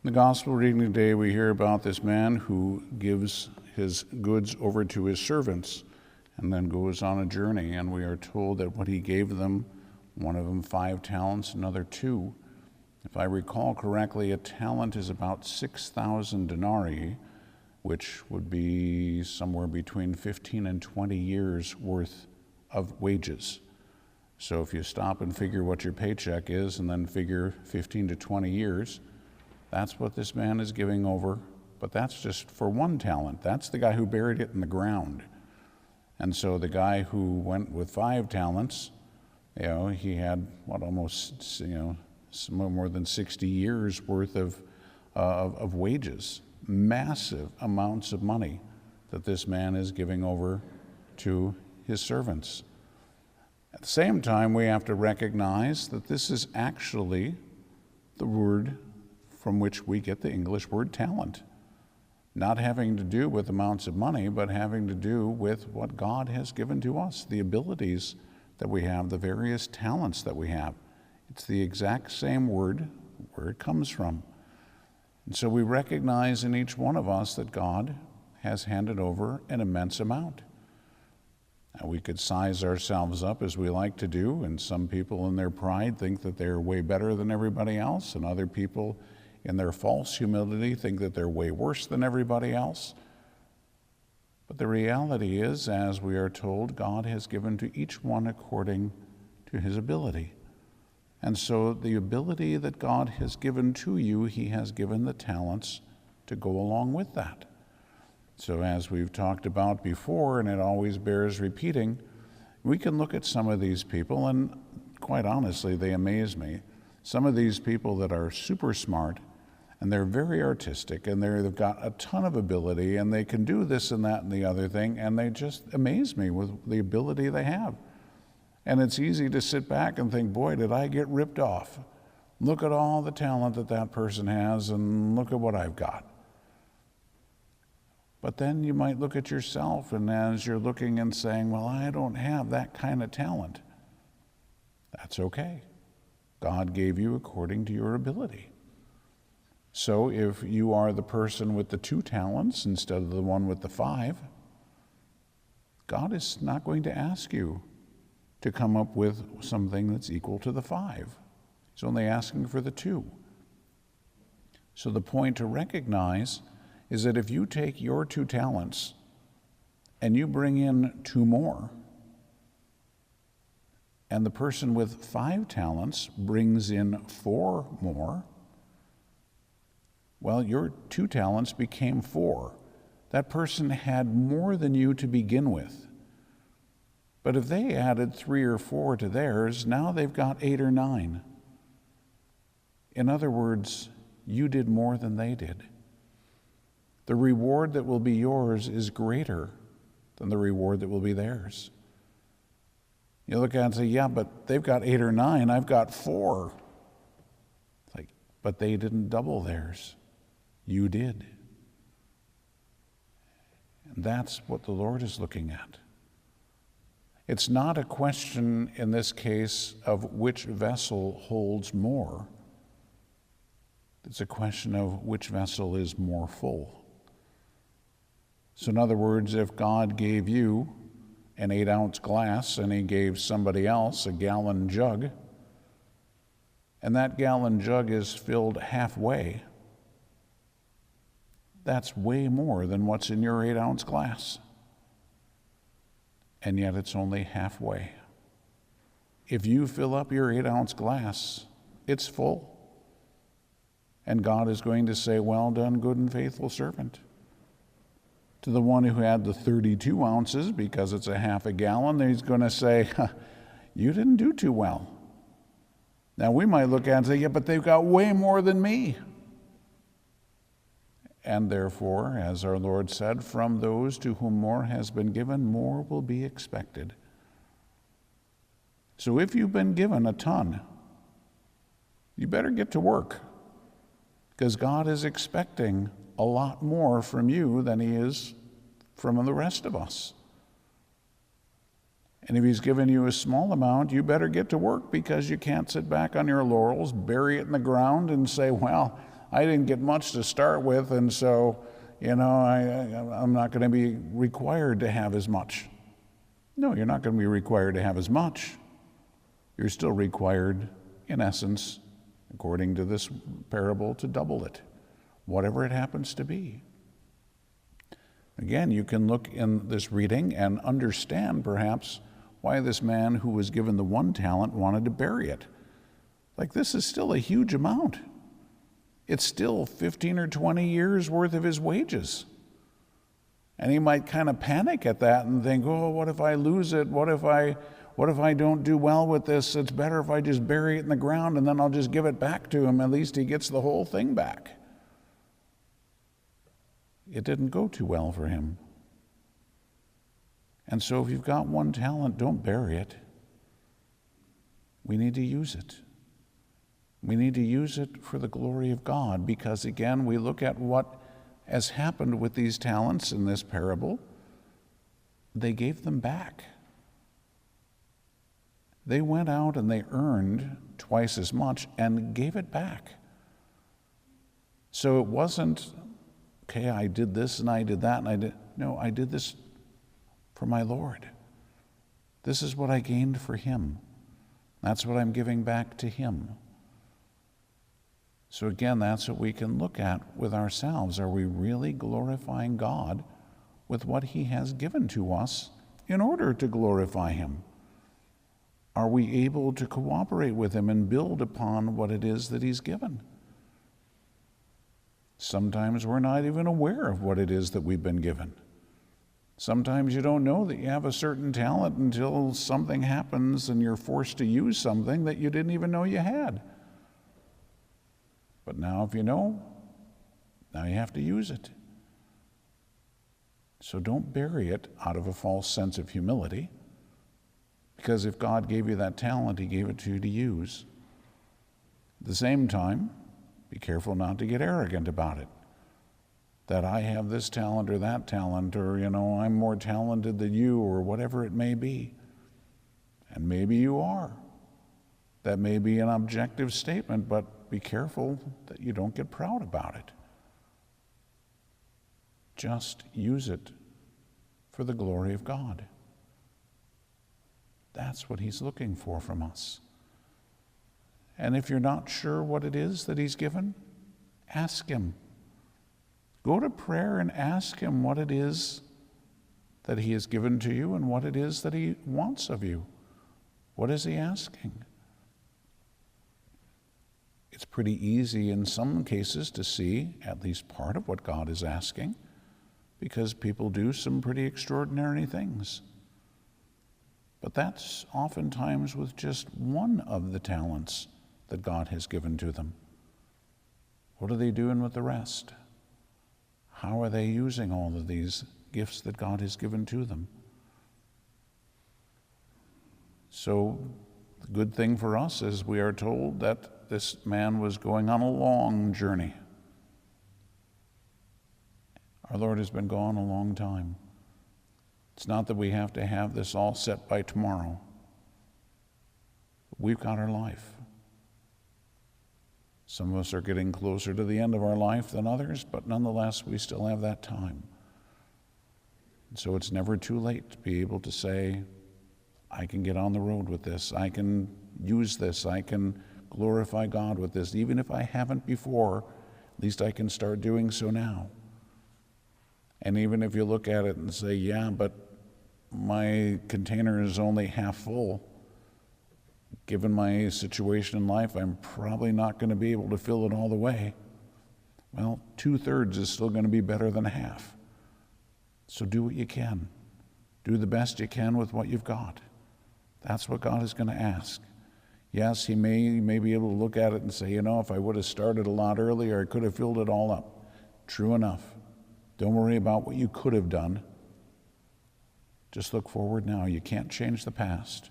In the gospel reading today, we hear about this man who gives his goods over to his servants and then goes on a journey. And we are told that what he gave them, one of them 5 talents, another 2. If I recall correctly, a talent is about 6,000 denarii, which would be somewhere between 15 and 20 years worth of wages. So if you stop and figure what your paycheck is and then figure 15 to 20 years, that's what this man is giving over. But that's just for 1 talent. That's the guy who buried it in the ground. And so the guy who went with 5 talents, he had almost more than 60 years worth of wages, massive amounts of money that this man is giving over to his servants. At the same time, we have to recognize that this is actually the word from which we get the English word talent, not having to do with amounts of money, but having to do with what God has given to us, the abilities that we have, the various talents that we have. It's the exact same word where it comes from. And so we recognize in each one of us that God has handed over an immense amount. Now, we could size ourselves up as we like to do, and some people in their pride think that they're way better than everybody else, and other people in their false humility think that they're way worse than everybody else. But the reality is, as we are told, God has given to each one according to his ability. And so the ability that God has given to you, he has given the talents to go along with that. So as we've talked about before, and it always bears repeating, we can look at some of these people, and quite honestly, they amaze me. Some of these people that are super smart, and they're very artistic, and they've got a ton of ability, and they can do this and that and the other thing, and they just amaze me with the ability they have. And it's easy to sit back and think, boy, did I get ripped off. Look at all the talent that that person has, and look at what I've got. But then you might look at yourself, and as you're looking and saying, well, I don't have that kind of talent. That's okay. God gave you according to your ability. So if you are the person with the 2 talents instead of the one with the 5, God is not going to ask you to come up with something that's equal to the 5. He's only asking for the 2. So the point to recognize is that if you take your 2 talents and you bring in 2 more, and the person with 5 talents brings in 4 more, well, your 2 talents became 4. That person had more than you to begin with. But if they added 3 or 4 to theirs, now they've got 8 or 9. In other words, you did more than they did. The reward that will be yours is greater than the reward that will be theirs. You look at it and say, yeah, but they've got 8 or 9, I've got 4. It's like, but they didn't double theirs. You did. And that's what the Lord is looking at. It's not a question in this case of which vessel holds more. It's a question of which vessel is more full. So in other words, if God gave you an 8-ounce glass and he gave somebody else a gallon jug, and that gallon jug is filled halfway, that's way more than what's in your 8-ounce glass. And yet it's only halfway. If you fill up your 8-ounce glass, it's full. And God is going to say, well done, good and faithful servant. To the one who had the 32 ounces, because it's a half a gallon, he's going to say, you didn't do too well. Now we might look at it and say, yeah, but they've got way more than me. And therefore, as our Lord said, from those to whom more has been given, more will be expected. So if you've been given a ton, you better get to work, because God is expecting a lot more from you than he is from the rest of us. And if he's given you a small amount, you better get to work, because you can't sit back on your laurels, bury it in the ground, and say, well, I didn't get much to start with, and so, I'm not going to be required to have as much. No, you're not going to be required to have as much. You're still required, in essence, according to this parable, to double it, whatever it happens to be. Again, you can look in this reading and understand, perhaps, why this man who was given the 1 talent wanted to bury it. Like, this is still a huge amount. It's still 15 or 20 years worth of his wages. And he might kind of panic at that and think, oh, what if I lose it? What if I don't do well with this? It's better if I just bury it in the ground and then I'll just give it back to him. At least he gets the whole thing back. It didn't go too well for him. And so if you've got 1 talent, don't bury it. We need to use it. We need to use it for the glory of God, because again, we look at what has happened with these talents in this parable. They gave them back. They went out and they earned twice as much and gave it back. So it wasn't, okay, I did this and I did that and I did. No, I did this for my Lord. This is what I gained for him. That's what I'm giving back to him. So again, that's what we can look at with ourselves. Are we really glorifying God with what he has given to us in order to glorify him? Are we able to cooperate with him and build upon what it is that he's given? Sometimes we're not even aware of what it is that we've been given. Sometimes you don't know that you have a certain talent until something happens and you're forced to use something that you didn't even know you had. But now if you know, now you have to use it. So don't bury it out of a false sense of humility, because if God gave you that talent, he gave it to you to use. At the same time, be careful not to get arrogant about it. That I have this talent or that talent, or, I'm more talented than you, or whatever it may be. And maybe you are. That may be an objective statement, but be careful that you don't get proud about it. Just use it for the glory of God. That's what he's looking for from us. And if you're not sure what it is that he's given, ask him. Go to prayer and ask him what it is that he has given to you and what it is that he wants of you. What is he asking? It's pretty easy in some cases to see at least part of what God is asking, because people do some pretty extraordinary things. But that's oftentimes with just one of the talents that God has given to them. What are they doing with the rest? How are they using all of these gifts that God has given to them? So the good thing for us is we are told that this man was going on a long journey. Our Lord has been gone a long time. It's not that we have to have this all set by tomorrow. We've got our life. Some of us are getting closer to the end of our life than others, but nonetheless, we still have that time. And so it's never too late to be able to say, I can get on the road with this. I can use this. I can glorify God with this. Even if I haven't before, at least I can start doing so now. And even if you look at it and say, yeah, but my container is only half full, given my situation in life, I'm probably not going to be able to fill it all the way. Well, 2/3 is still going to be better than half. So do what you can. Do the best you can with what you've got. That's what God is going to ask. Yes, he may be able to look at it and say, if I would have started a lot earlier, I could have filled it all up. True enough. Don't worry about what you could have done. Just look forward now. You can't change the past.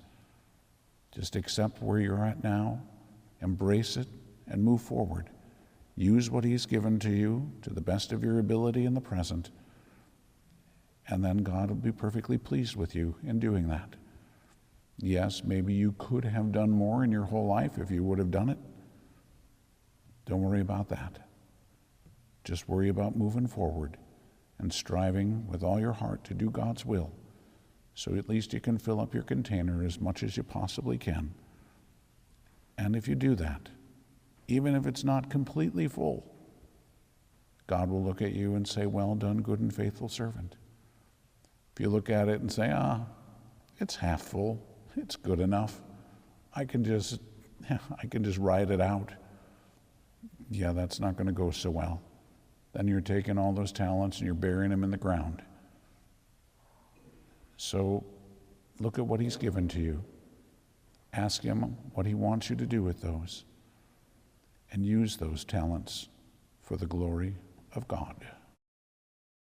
Just accept where you're at now, embrace it, and move forward. Use what he's given to you to the best of your ability in the present, and then God will be perfectly pleased with you in doing that. Yes, maybe you could have done more in your whole life if you would have done it. Don't worry about that. Just worry about moving forward and striving with all your heart to do God's will, so at least you can fill up your container as much as you possibly can. And if you do that, even if it's not completely full, God will look at you and say, well done, good and faithful servant. If you look at it and say, it's half full, it's good enough, I can just ride it out. Yeah, that's not going to go so well. Then you're taking all those talents and you're burying them in the ground. So look at what he's given to you. Ask him what he wants you to do with those, and use those talents for the glory of God.